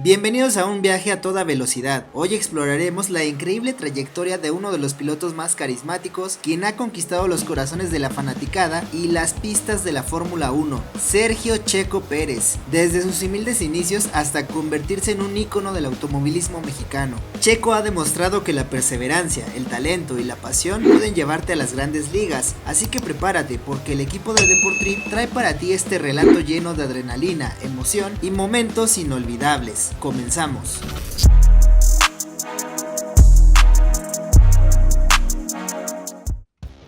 Bienvenidos a un viaje a toda velocidad. Hoy exploraremos la increíble trayectoria de uno de los pilotos más carismáticos, quien ha conquistado los corazones de la fanaticada y las pistas de la Fórmula 1, Sergio Checo Pérez, desde sus humildes inicios hasta convertirse en un ícono del automovilismo mexicano. Checo ha demostrado que la perseverancia, el talento y la pasión pueden llevarte a las grandes ligas, así que prepárate porque el equipo de Deportrip trae para ti este relato lleno de adrenalina, emoción y momentos inolvidables. Comenzamos.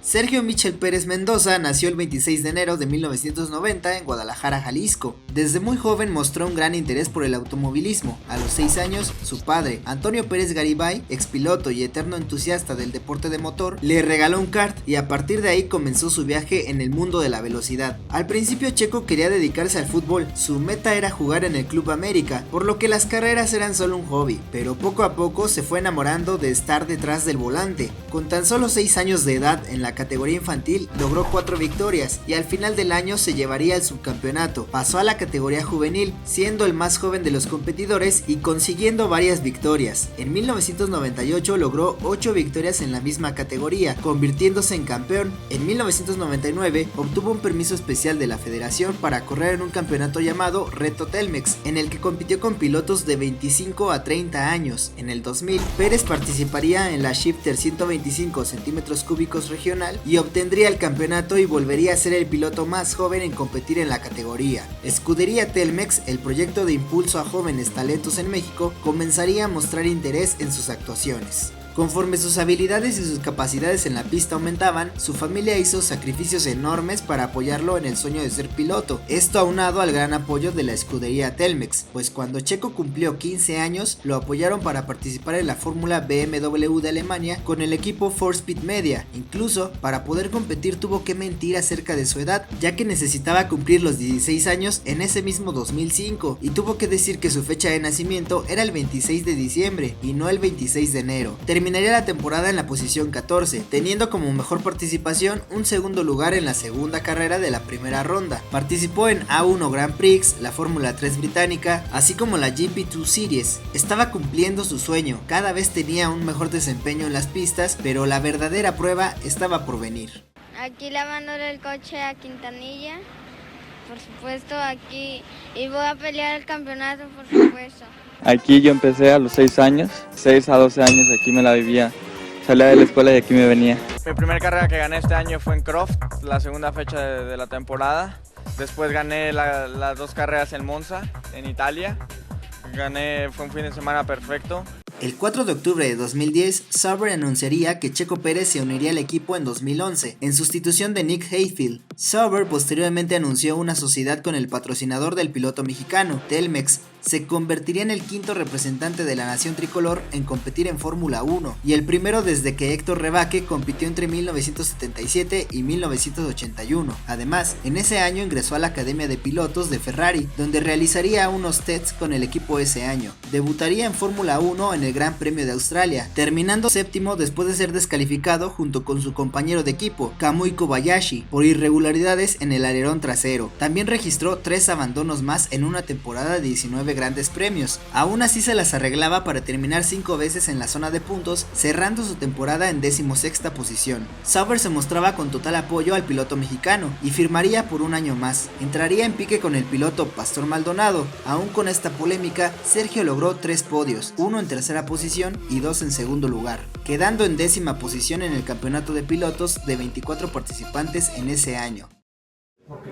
Sergio Michel Pérez Mendoza nació el 26 de enero de 1990 en Guadalajara, Jalisco. Desde muy joven mostró un gran interés por el automovilismo. A los 6 años, su padre, Antonio Pérez Garibay, expiloto y eterno entusiasta del deporte de motor, le regaló un kart y a partir de ahí comenzó su viaje en el mundo de la velocidad. Al principio Checo quería dedicarse al fútbol, su meta era jugar en el Club América, por lo que las carreras eran solo un hobby, pero poco a poco se fue enamorando de estar detrás del volante. Con tan solo 6 años de edad en la categoría infantil logró 4 victorias y al final del año se llevaría el subcampeonato. Pasó a la categoría juvenil, siendo el más joven de los competidores y consiguiendo varias victorias. En 1998 logró 8 victorias en la misma categoría, convirtiéndose en campeón. En 1999 obtuvo un permiso especial de la federación para correr en un campeonato llamado Reto Telmex, en el que compitió con pilotos de 25 a 30 años. En el 2000, Pérez participaría en la Shifter 125 centímetros cúbicos regional y obtendría el campeonato y volvería a ser el piloto más joven en competir en la categoría. Escudería Telmex, el proyecto de impulso a jóvenes talentos en México, comenzaría a mostrar interés en sus actuaciones. Conforme sus habilidades y sus capacidades en la pista aumentaban, su familia hizo sacrificios enormes para apoyarlo en el sueño de ser piloto. Esto aunado al gran apoyo de la escudería Telmex, pues cuando Checo cumplió 15 años, lo apoyaron para participar en la Fórmula BMW de Alemania con el equipo 4Speed Media. Incluso, para poder competir tuvo que mentir acerca de su edad, ya que necesitaba cumplir los 16 años en ese mismo 2005, y tuvo que decir que su fecha de nacimiento era el 26 de diciembre y no el 26 de enero. Terminaría la temporada en la posición 14, teniendo como mejor participación un segundo lugar en la segunda carrera de la primera ronda. Participó en A1 Grand Prix, la Fórmula 3 británica, así como la GP2 Series. Estaba cumpliendo su sueño, cada vez tenía un mejor desempeño en las pistas, pero la verdadera prueba estaba por venir. Aquí lavándole el coche a Quintanilla, por supuesto, aquí, y voy a pelear el campeonato, por supuesto. Aquí yo empecé a los 6 años, 6 a 12 años aquí me la vivía, salía de la escuela y aquí me venía. Mi primera carrera que gané este año fue en Croft, la segunda fecha de la temporada. Después gané las 2 carreras en Monza, en Italia. Fue un fin de semana perfecto. El 4 de octubre de 2010, Sauber anunciaría que Checo Pérez se uniría al equipo en 2011, en sustitución de Nick Heidfeld. Sauber posteriormente anunció una sociedad con el patrocinador del piloto mexicano, Telmex. Se convertiría en el quinto representante de la nación tricolor en competir en Fórmula 1 y el primero desde que Héctor Rebaque compitió entre 1977 y 1981. Además, en ese año ingresó a la Academia de Pilotos de Ferrari, donde realizaría unos tests con el equipo ese año. Debutaría en Fórmula 1 en el Gran Premio de Australia, terminando séptimo después de ser descalificado junto con su compañero de equipo, Kamui Kobayashi, por irregularidades en el alerón trasero. También registró 3 abandonos más en una temporada de 19 grandes premios. Aún así se las arreglaba para terminar 5 veces en la zona de puntos, cerrando su temporada en 16ª posición. Sauber se mostraba con total apoyo al piloto mexicano y firmaría por un año más. Entraría en pique con el piloto Pastor Maldonado. Aún con esta polémica, Sergio logró 3 podios, 1 en tercera posición y 2 en segundo lugar, quedando en 10ª posición en el campeonato de pilotos de 24 participantes en ese año.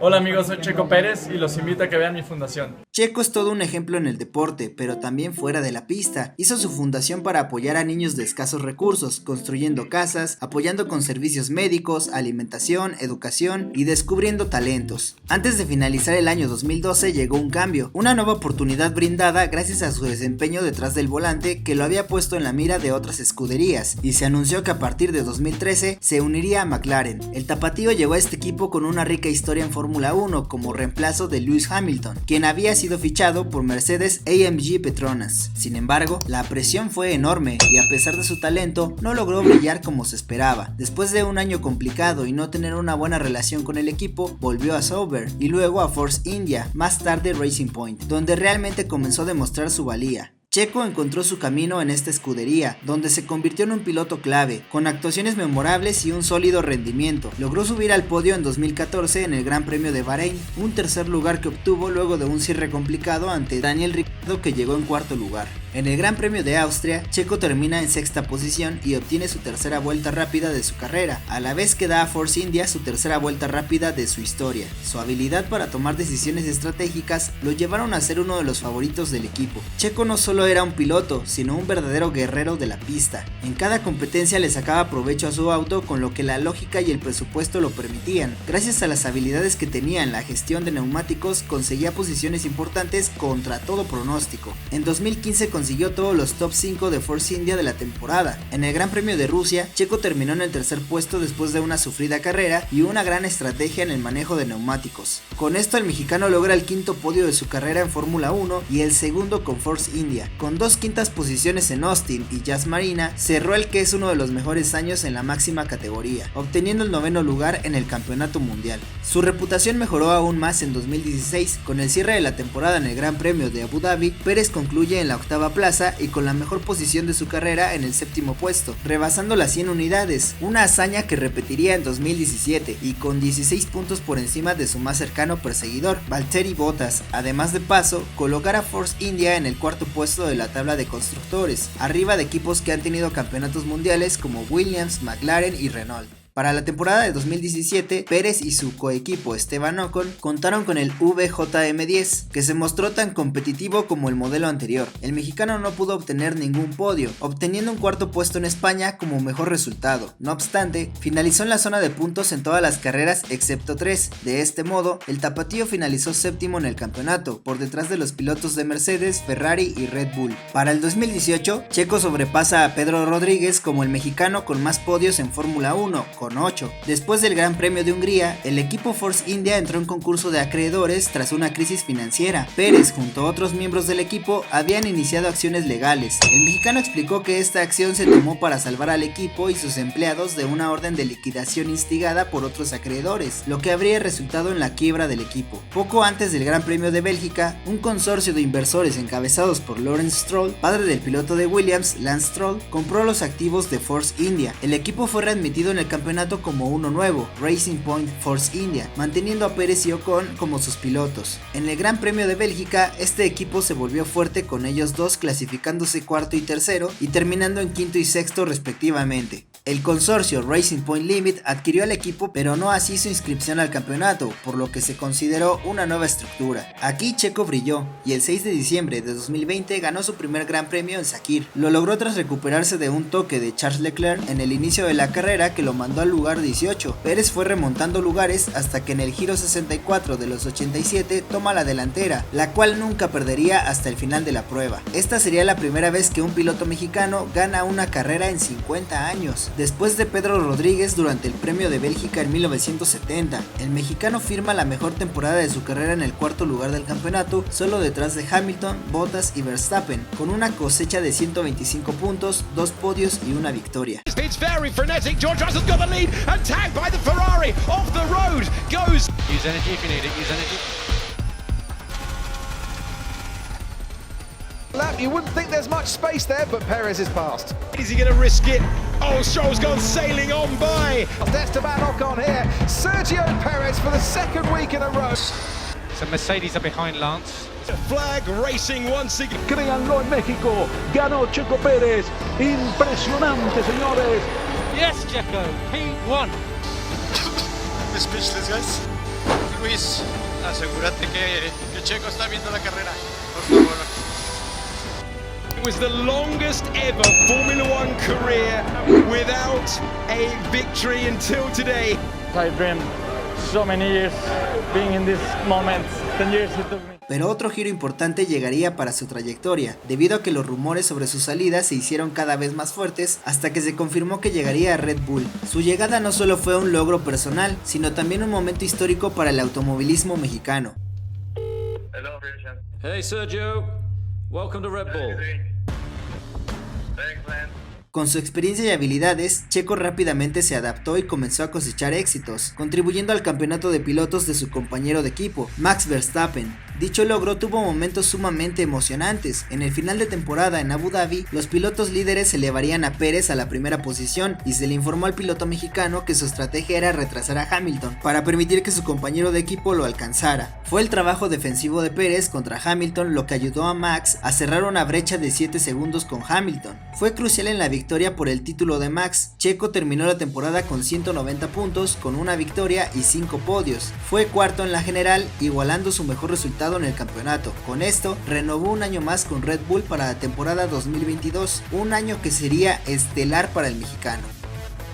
Hola amigos, soy Checo Pérez y los invito a que vean mi fundación. Checo es todo un ejemplo en el deporte, pero también fuera de la pista. Hizo su fundación para apoyar a niños de escasos recursos, construyendo casas, apoyando con servicios médicos, alimentación, educación y descubriendo talentos. Antes de finalizar el año 2012 llegó un cambio, una nueva oportunidad brindada gracias a su desempeño detrás del volante que lo había puesto en la mira de otras escuderías, y se anunció que a partir de 2013 se uniría a McLaren. El tapatío llegó a este equipo con una rica historia en Fórmula Fórmula 1 como reemplazo de Lewis Hamilton, quien había sido fichado por Mercedes-AMG Petronas. Sin embargo, la presión fue enorme y a pesar de su talento, no logró brillar como se esperaba. Después de un año complicado y no tener una buena relación con el equipo, volvió a Sauber y luego a Force India, más tarde Racing Point, donde realmente comenzó a demostrar su valía. Checo encontró su camino en esta escudería, donde se convirtió en un piloto clave, con actuaciones memorables y un sólido rendimiento. Logró subir al podio en 2014 en el Gran Premio de Bahrein, un tercer lugar que obtuvo luego de un cierre complicado ante Daniel Ricciardo, que llegó en cuarto lugar. En el Gran Premio de Austria, Checo termina en sexta posición y obtiene su tercera vuelta rápida de su carrera, a la vez que da a Force India su tercera vuelta rápida de su historia. Su habilidad para tomar decisiones estratégicas lo llevaron a ser uno de los favoritos del equipo. Checo no solo era un piloto, sino un verdadero guerrero de la pista. En cada competencia le sacaba provecho a su auto con lo que la lógica y el presupuesto lo permitían. Gracias a las habilidades que tenía en la gestión de neumáticos, conseguía posiciones importantes contra todo pronóstico. En 2015 consiguió todos los top 5 de Force India de la temporada. En el Gran Premio de Rusia, Checo terminó en el tercer puesto después de una sufrida carrera y una gran estrategia en el manejo de neumáticos. Con esto el mexicano logra el quinto podio de su carrera en Fórmula 1 y el segundo con Force India. Con 2 quintas posiciones en Austin y Yas Marina, cerró el que es uno de los mejores años en la máxima categoría, obteniendo el 9º lugar en el campeonato mundial. Su reputación mejoró aún más en 2016, con el cierre de la temporada en el Gran Premio de Abu Dhabi. Pérez concluye en la octava plaza y con la mejor posición de su carrera en el 7º puesto, rebasando las 100 unidades, una hazaña que repetiría en 2017 y con 16 puntos por encima de su más cercano perseguidor, Valtteri Bottas. Además de paso, colocar a Force India en el cuarto puesto de la tabla de constructores, arriba de equipos que han tenido campeonatos mundiales como Williams, McLaren y Renault. Para la temporada de 2017, Pérez y su coequipo Esteban Ocon contaron con el VJM10, que se mostró tan competitivo como el modelo anterior. El mexicano no pudo obtener ningún podio, obteniendo un cuarto puesto en España como mejor resultado. No obstante, finalizó en la zona de puntos en todas las carreras excepto 3. De este modo, el tapatío finalizó séptimo en el campeonato, por detrás de los pilotos de Mercedes, Ferrari y Red Bull. Para el 2018, Checo sobrepasa a Pedro Rodríguez como el mexicano con más podios en Fórmula 1, con 8. Después del Gran Premio de Hungría, el equipo Force India entró en concurso de acreedores tras una crisis financiera. Pérez junto a otros miembros del equipo habían iniciado acciones legales. El mexicano explicó que esta acción se tomó para salvar al equipo y sus empleados de una orden de liquidación instigada por otros acreedores, lo que habría resultado en la quiebra del equipo. Poco antes del Gran Premio de Bélgica, un consorcio de inversores encabezados por Lawrence Stroll, padre del piloto de Williams, Lance Stroll, compró los activos de Force India. El equipo fue readmitido en el campeonato como uno nuevo, Racing Point Force India, manteniendo a Pérez y Ocon como sus pilotos. En el Gran Premio de Bélgica, este equipo se volvió fuerte con ellos dos clasificándose cuarto y tercero y terminando en quinto y sexto respectivamente. El consorcio Racing Point Limit adquirió al equipo, pero no así su inscripción al campeonato, por lo que se consideró una nueva estructura. Aquí Checo brilló y el 6 de diciembre de 2020 ganó su primer gran premio en Sakir. Lo logró tras recuperarse de un toque de Charles Leclerc en el inicio de la carrera que lo mandó al lugar 18. Pérez fue remontando lugares hasta que en el giro 64 de los 87 toma la delantera, la cual nunca perdería hasta el final de la prueba. Esta sería la primera vez que un piloto mexicano gana una carrera en 50 años. Después de Pedro Rodríguez durante el Premio de Bélgica en 1970, el mexicano firma la mejor temporada de su carrera en el cuarto lugar del campeonato, solo detrás de Hamilton, Bottas y Verstappen, con una cosecha de 125 puntos, 2 podios y una victoria. It's very frenetic. George Russell's got the lead and tagged by the Ferrari. Off the road goes. Use energy if you need it. Use energy. Lap, you wouldn't think there's much space there, but Perez is past. Is he going to risk it? Oh, Stroll's gone sailing on by. Esteban Ocon here. Sergio Perez for the second week in a row. So Mercedes are behind Lance. Flag racing once again. Créanlo, en México ganó Checo Pérez. Impresionante, señores. Yes, Checo, P1. Speechless, guys. Luis, asegúrate que Checo está viendo la carrera, por favor. It was the longest ever Formula One career without a victory until today. I dreamed so many years being in this moment, 10 years it took me. pero otro giro importante llegaría para su trayectoria, debido a que los rumores sobre su salida se hicieron cada vez más fuertes hasta que se confirmó que llegaría a Red Bull. Su llegada no solo fue un logro personal, sino también un momento histórico para el automovilismo mexicano. Hello, Christian. Hey Sergio, welcome to Red Bull. Thanks, man. Con su experiencia y habilidades, Checo rápidamente se adaptó y comenzó a cosechar éxitos, contribuyendo al campeonato de pilotos de su compañero de equipo, Max Verstappen. Dicho logro tuvo momentos sumamente emocionantes. En el final de temporada en Abu Dhabi, los pilotos líderes elevarían a Pérez a la primera posición y se le informó al piloto mexicano que su estrategia era retrasar a Hamilton para permitir que su compañero de equipo lo alcanzara. Fue el trabajo defensivo de Pérez contra Hamilton lo que ayudó a Max a cerrar una brecha de 7 segundos con Hamilton. Fue crucial en la victoria por el título de Max. Checo terminó la temporada con 190 puntos, con una victoria y 5 podios. Fue cuarto en la general, igualando su mejor resultado en el campeonato. Con esto, renovó un año más con Red Bull para la temporada 2022, un año que sería estelar para el mexicano.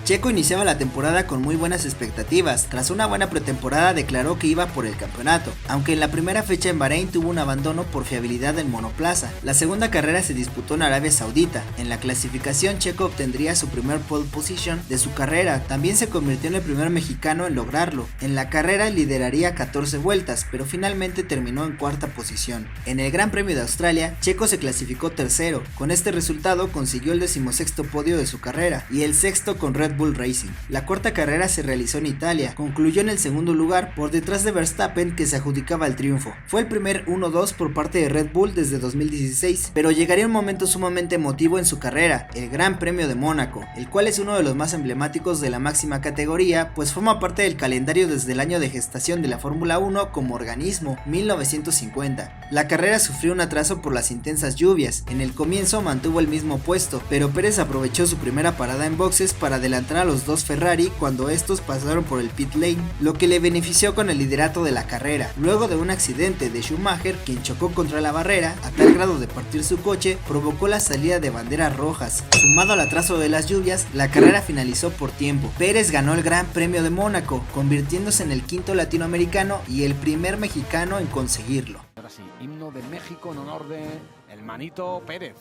Checo iniciaba la temporada con muy buenas expectativas. Tras una buena pretemporada declaró que iba por el campeonato, aunque en la primera fecha en Bahrein tuvo un abandono por fiabilidad en monoplaza. La segunda carrera se disputó en Arabia Saudita. En la clasificación, Checo obtendría su primer pole position de su carrera. También se convirtió en el primer mexicano en lograrlo. En la carrera lideraría 14 vueltas, pero finalmente terminó en cuarta posición. En el Gran Premio de Australia, Checo se clasificó tercero. Con este resultado consiguió el 16º podio de su carrera y el sexto con Red Bull Racing. La cuarta carrera se realizó en Italia, concluyó en el segundo lugar por detrás de Verstappen, que se adjudicaba el triunfo. Fue el primer 1-2 por parte de Red Bull desde 2016, pero llegaría un momento sumamente emotivo en su carrera, el Gran Premio de Mónaco, el cual es uno de los más emblemáticos de la máxima categoría, pues forma parte del calendario desde el año de gestación de la Fórmula 1 como organismo, 1950. La carrera sufrió un atraso por las intensas lluvias. En el comienzo mantuvo el mismo puesto, pero Pérez aprovechó su primera parada en boxes para adelantar a los dos Ferrari cuando estos pasaron por el pit lane, lo que le benefició con el liderato de la carrera. Luego de un accidente de Schumacher, quien chocó contra la barrera a tal grado de partir su coche, provocó la salida de banderas rojas. Sumado al atraso de las lluvias, la carrera finalizó por tiempo. Pérez ganó el Gran Premio de Mónaco, convirtiéndose en el quinto latinoamericano y el primer mexicano en conseguirlo. Ahora sí, himno de México en honor de el Manito Pérez.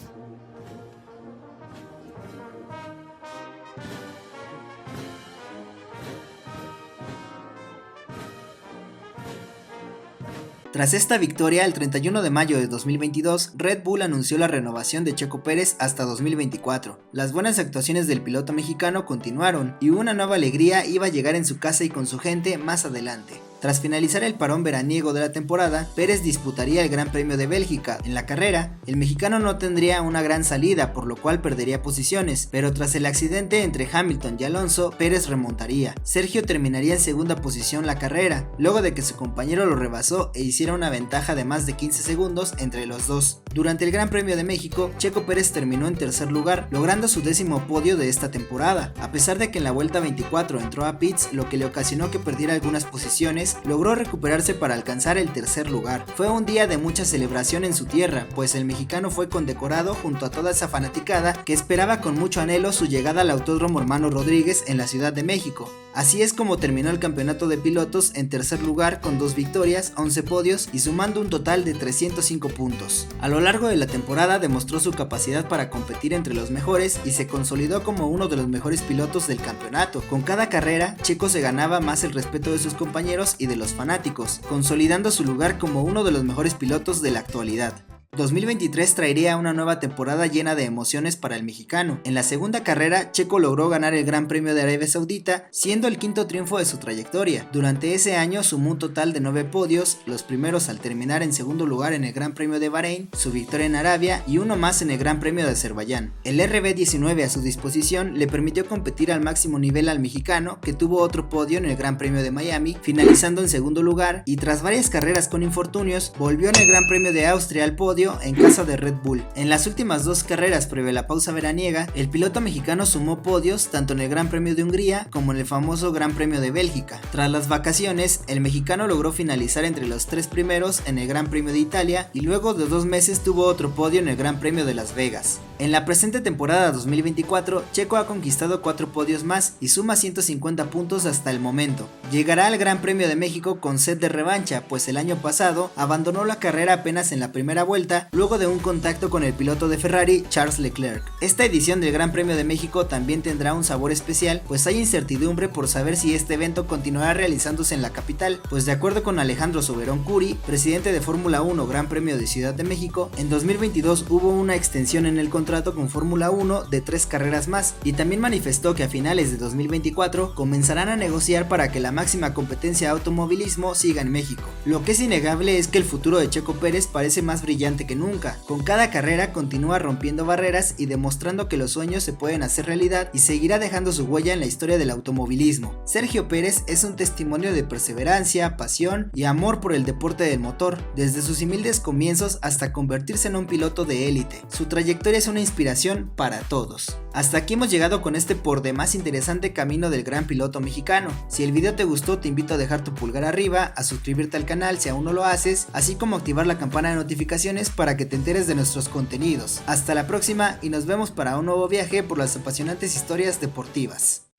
Tras esta victoria, el 31 de mayo de 2022, Red Bull anunció la renovación de Checo Pérez hasta 2024. Las buenas actuaciones del piloto mexicano continuaron y una nueva alegría iba a llegar en su casa y con su gente más adelante. Tras finalizar el parón veraniego de la temporada, Pérez disputaría el Gran Premio de Bélgica. En la carrera, el mexicano no tendría una gran salida, por lo cual perdería posiciones, pero tras el accidente entre Hamilton y Alonso, Pérez remontaría. Sergio terminaría en segunda posición la carrera, luego de que su compañero lo rebasó e hiciera una ventaja de más de 15 segundos entre los dos. Durante el Gran Premio de México, Checo Pérez terminó en tercer lugar, logrando su 10º podio de esta temporada. A pesar de que en la vuelta 24 entró a pits, lo que le ocasionó que perdiera algunas posiciones, logró recuperarse para alcanzar el tercer lugar. Fue un día de mucha celebración en su tierra, pues el mexicano fue condecorado junto a toda esa fanaticada que esperaba con mucho anhelo su llegada al Autódromo Hermano Rodríguez en la Ciudad de México. Así es como terminó el campeonato de pilotos en tercer lugar con 2 victorias, 11 podios y sumando un total de 305 puntos. A lo largo de la temporada demostró su capacidad para competir entre los mejores y se consolidó como uno de los mejores pilotos del campeonato. Con cada carrera, Checo se ganaba más el respeto de sus compañeros y de los fanáticos, consolidando su lugar como uno de los mejores pilotos de la actualidad. 2023 traería una nueva temporada llena de emociones para el mexicano. En la segunda carrera, Checo logró ganar el Gran Premio de Arabia Saudita, siendo el 5º triunfo de su trayectoria. Durante ese año sumó un total de 9 podios, los primeros al terminar en segundo lugar en el Gran Premio de Bahrein, su victoria en Arabia y uno más en el Gran Premio de Azerbaiyán. El RB19 a su disposición le permitió competir al máximo nivel al mexicano, que tuvo otro podio en el Gran Premio de Miami, finalizando en segundo lugar, y tras varias carreras con infortunios, volvió en el Gran Premio de Austria al podio en casa de Red Bull. En las últimas 2 carreras previo a la pausa veraniega, el piloto mexicano sumó podios tanto en el Gran Premio de Hungría como en el famoso Gran Premio de Bélgica. Tras las vacaciones, el mexicano logró finalizar entre los 3 primeros en el Gran Premio de Italia y luego de 2 meses tuvo otro podio en el Gran Premio de Las Vegas. En la presente temporada 2024, Checo ha conquistado 4 podios más y suma 150 puntos hasta el momento. Llegará al Gran Premio de México con sed de revancha, pues el año pasado abandonó la carrera apenas en la primera vuelta, luego de un contacto con el piloto de Ferrari, Charles Leclerc. Esta edición del Gran Premio de México también tendrá un sabor especial, pues hay incertidumbre por saber si este evento continuará realizándose en la capital, pues de acuerdo con Alejandro Soberón Curi, presidente de Fórmula 1 Gran Premio de Ciudad de México, en 2022 hubo una extensión en el contrato con Fórmula 1 de 3 carreras más, y también manifestó que a finales de 2024 comenzarán a negociar para que la máxima competencia de automovilismo siga en México. Lo que es innegable es que el futuro de Checo Pérez parece más brillante que nunca. Con cada carrera continúa rompiendo barreras y demostrando que los sueños se pueden hacer realidad, y seguirá dejando su huella en la historia del automovilismo. Sergio Pérez es un testimonio de perseverancia, pasión y amor por el deporte del motor, desde sus humildes comienzos hasta convertirse en un piloto de élite. Su trayectoria es una inspiración para todos. Hasta aquí hemos llegado con este por demás interesante camino del gran piloto mexicano. Si el video te gustó, te invito a dejar tu pulgar arriba, a suscribirte al canal si aún no lo haces, así como activar la campana de notificaciones para que te enteres de nuestros contenidos. Hasta la próxima y nos vemos para un nuevo viaje por las apasionantes historias deportivas.